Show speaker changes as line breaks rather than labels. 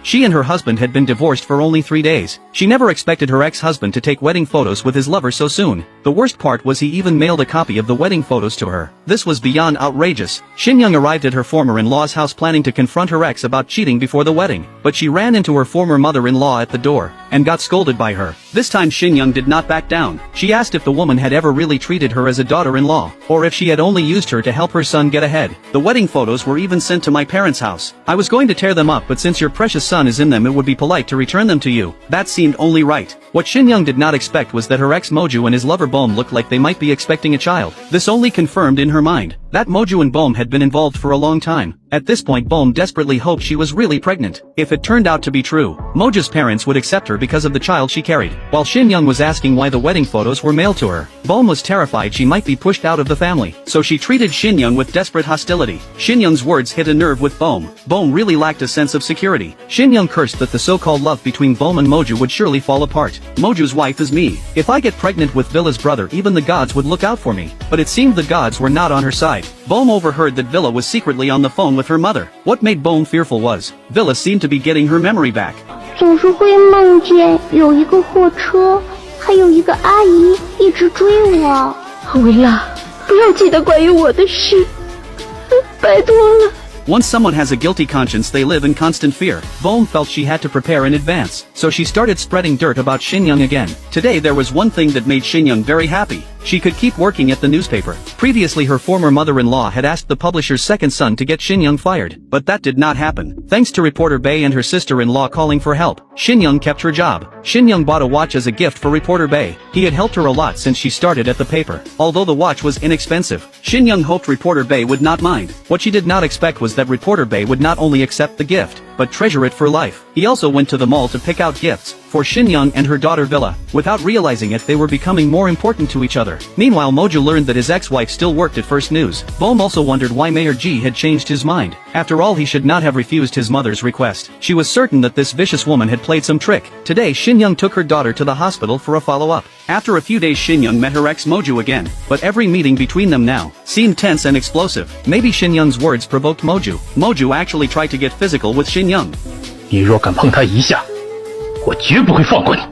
She and her husband had been divorced for only 3 days. She never expected her ex-husband to take wedding photos with his lover so soon. The worst part was he even mailed a copy of the wedding photos to her. This was beyond outrageous. Shin Young arrived at her former in-law's house planning to confront her ex about cheating before the wedding, but she ran into her former mother-in-law at the door and got scolded by her. This time Shin Young did not back down. She asked if the woman had ever really treated her as a daughter-in-law, or if she had only used her to help her son get ahead. The wedding photos were even sent to my parents' house. I was going to tear them up, but since your precious son is in them, it would be polite to return them to you. That seemed only right. What Shin Young did not expect was that her ex Moju and his lover Bohm looked like they might be expecting a child. This only confirmed in her mind that Moju and Bohm had been involved for a long time. At this point Bohm desperately hoped she was really pregnant. If it turned out to be true, Moju's parents would accept her because of the child she carried. While Shin Young was asking why the wedding photos were mailed to her, Bohm was terrified she might be pushed out of the family. So she treated Shin Young with desperate hostility. Shin Young's words hit a nerve with Bohm. Bohm really lacked a sense of security. Shin Young cursed that the so-called love between Bohm and Moju would surely fall apart. Moju's wife is me. If I get pregnant with Villa's brother, even the gods would look out for me. But it seemed the gods were not on her side. Bohm overheard that Villa was secretly on the phone with her mother. What made Bohm fearful was, Villa seemed to be getting her memory back.
总是会梦见有一个货车，还有一个阿姨一直追我。维拉，不要记得关于我的事，拜托了。
Once someone has a guilty conscience, they live in constant fear. Bohm felt she had to prepare in advance, so she started spreading dirt about Shin Young again. Today there was one thing that made Shin Young very happy. She could keep working at the newspaper. Previously her former mother-in-law had asked the publisher's second son to get Shin Young fired, but that did not happen. Thanks to reporter Bae and her sister-in-law calling for help, Shin Young kept her job. Shin Young bought a watch as a gift for reporter Bae. He had helped her a lot since she started at the paper. Although the watch was inexpensive, Shin Young hoped reporter Bae would not mind. What she did not expect was that reporter Bae would not only accept the gift, but treasure it for life. He also went to the mall to pick out gifts for Shin Young and her daughter Villa. Without realizing it, they were becoming more important to each other. Meanwhile, Moju learned that his ex-wife still worked at First News. Bohm also wondered why Mayor Ji had changed his mind. After all, he should not have refused his mother's request. She was certain that this vicious woman had played some trick. Today, Shin Young took her daughter to the hospital for a follow-up. After a few days, Shin Young met her ex Moju again, but every meeting between them now seemed tense and explosive. Maybe Shin Young's words provoked Moju. Moju actually tried to get physical with Shin Young.
你若敢碰她一下，我绝不会放过你。